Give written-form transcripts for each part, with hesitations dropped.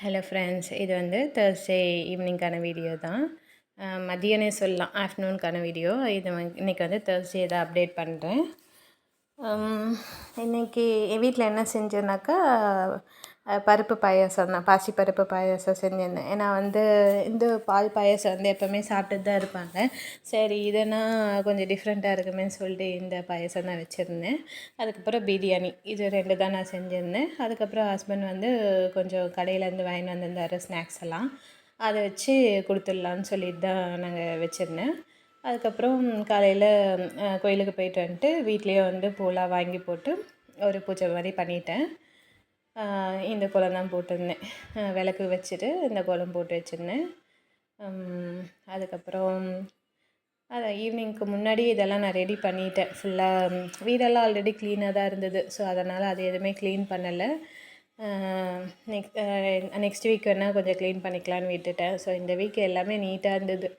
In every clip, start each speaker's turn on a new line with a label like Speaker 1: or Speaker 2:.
Speaker 1: Hello friends, இது வந்து Thursday ஈவினிங்கான video தான். மதியானே சொல்லலாம், ஆஃப்டர்நூனுக்கான வீடியோ. இன்றைக்கி வந்து தேர்ஸ்டே தான் அப்டேட் பண்ணுறேன். இன்றைக்கி என் வீட்டில் என்ன செஞ்சேன்னாக்கா, பருப்பு பாயாசம் தான், பாசிப்பருப்பு பாயாசம் செஞ்சுருந்தேன். ஏன்னா வந்து இந்த பால் பாயாசம் வந்து எப்போவுமே சாப்பிட்டுட்டு தான் இருப்பாங்க. சரி, இதனா கொஞ்சம் டிஃப்ரெண்ட்டாக இருக்குமேன்னு சொல்லிட்டு இந்த பாயாசம் தான் வச்சுருந்தேன். அதுக்கப்புறம் பிரியாணி, இது 2 தான் நான் செஞ்சுருந்தேன். அதுக்கப்புறம் ஹஸ்பண்ட் வந்து கொஞ்சம் கடையிலேருந்து வாங்கிட்டு வந்திருந்தார் ஸ்நாக்ஸ் எல்லாம், அதை வச்சு கொடுத்துடலான்னு சொல்லிட்டு தான் நாங்கள் வச்சுருந்தேன். அதுக்கப்புறம் காலையில் கோயிலுக்கு போயிட்டு வந்துட்டு வீட்லேயே வந்து பூலாம் வாங்கி போட்டு ஒரு பூஜை மாதிரி பண்ணிட்டேன். இந்த கோலம் தான் போட்டிருந்தேன். விளக்கு வச்சுட்டு இந்த கோலம் போட்டு வச்சுருந்தேன். அதுக்கப்புறம் அதான் ஈவினிங்க்கு முன்னாடி இதெல்லாம் நான் ரெடி பண்ணிட்டேன். ஃபுல்லாக வீடெல்லாம் ஆல்ரெடி க்ளீனாக தான் இருந்தது. ஸோ அதனால் அது எதுவுமே க்ளீன் பண்ணலை. நெக்ஸ்ட் வீக் வேணால் கொஞ்சம் க்ளீன் பண்ணிக்கலான்னு விட்டுட்டேன். ஸோ இந்த வீக் எல்லாமே நீட்டாக இருந்தது.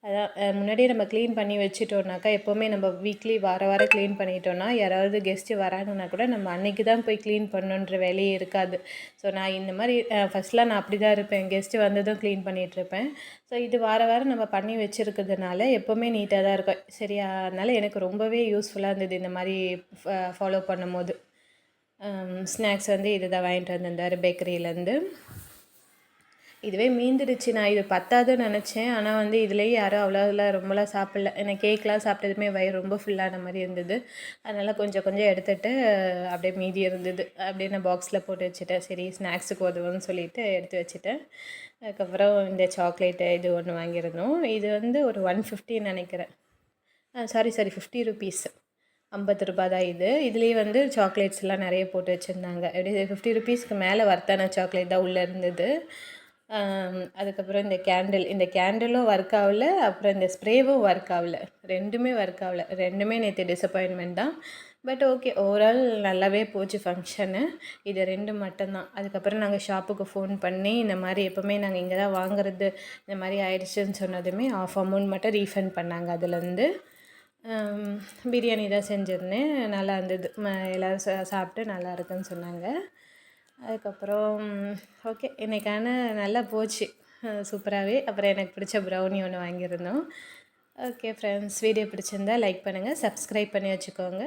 Speaker 1: அதான் முன்னாடியே நம்ம க்ளீன் பண்ணி வச்சுட்டோம்னாக்கா, எப்போவுமே நம்ம வீக்லி வாரம் க்ளீன் பண்ணிட்டோன்னா, யாராவது கெஸ்ட்டு வராங்கன்னா கூட நம்ம அன்றைக்கி தான் போய் க்ளீன் பண்ணணுன்ற வேலையே இருக்காது. ஸோ நான் இந்த மாதிரி ஃபஸ்ட்லாம் நான் அப்படி தான் இருப்பேன். கெஸ்ட்டு வந்ததும் க்ளீன் பண்ணிகிட்ருப்பேன். ஸோ இது வாரம் நம்ம பண்ணி வச்சுருக்கிறதுனால எப்போவுமே நீட்டாக தான் இருக்கும். சரியா, அதனால் எனக்கு ரொம்பவே யூஸ்ஃபுல்லாக இருந்தது இந்த மாதிரி ஃபாலோ பண்ணும்போது. ஸ்நாக்ஸ் வந்து இது தான் வாங்கிட்டு வந்திருந்தார் பேக்கரியிலேருந்து. இதுவே மீந்துடுச்சு. நான் இது பத்தாதுன்னு நினச்சேன். ஆனால் வந்து இதுலேயே யாரும் அவ்வளோலாம் ரொம்பலாம் சாப்பிடல. எனக்கு கேக்லாம் சாப்பிட்டதுமே வயிறு ரொம்ப ஃபுல்லான மாதிரி இருந்தது. அதனால் கொஞ்சம் எடுத்துகிட்டு அப்படியே மீதி இருந்தது அப்படியே நான் பாக்ஸில் போட்டு வச்சுட்டேன். சரி, ஸ்நாக்ஸுக்கு உதவுன்னு சொல்லிவிட்டு எடுத்து வச்சுட்டேன். அதுக்கப்புறம் இந்த சாக்லேட்டு இது ஒன்று வாங்கியிருந்தோம். இது வந்து ஒரு 150 நினைக்கிறேன். சாரி 50 ருபீஸ், 50 ரூபா தான் இது. இதுலேயே வந்து சாக்லேட்ஸ்லாம் நிறைய போட்டு வச்சுருந்தாங்க. எப்படி 50 ருபீஸ்க்கு மேலே வர்த்தான சாக்லேட் தான் உள்ளே இருந்தது. அதுக்கப்புறம் இந்த கேண்டிலும் ஒர்க் ஆகல. அப்புறம் இந்த ஸ்ப்ரேவும் ஒர்க் ஆகல. ரெண்டுமே ஒர்க் ஆகல. ரெண்டுமே நேற்று டிசப்பாயின்மெண்ட் தான். பட் ஓகே, ஓவரால் நல்லாவே போச்சு ஃபங்க்ஷனு. இது 2 மட்டும்தான். அதுக்கப்புறம் நாங்கள் ஷாப்புக்கு ஃபோன் பண்ணி இந்த மாதிரி எப்போவுமே நாங்கள் இங்கே தான் வாங்குறது, இந்த மாதிரி ஆயிடுச்சுன்னு சொன்னதுமே ஆஃப் அமௌண்ட் மட்டும் ரீஃபண்ட் பண்ணாங்க. அதுலேருந்து பிரியாணி தான் செஞ்சுருந்தேன். நல்லா இருந்தது. எல்லோரும் சாப்பிட்டு நல்லா இருக்குன்னு சொன்னாங்க. அதுக்கப்புறம் ஓகே, இன்றைக்கான நல்லா போச்சு சூப்பராகவே. அப்புறம் எனக்கு பிடிச்ச ப்ரௌனி ஒன்று வாங்கியிருந்தோம். ஓகே ஃப்ரெண்ட்ஸ், வீடியோ பிடிச்சிருந்தா லைக் பண்ணுங்கள், சப்ஸ்கிரைப் பண்ணி வச்சுக்கோங்க.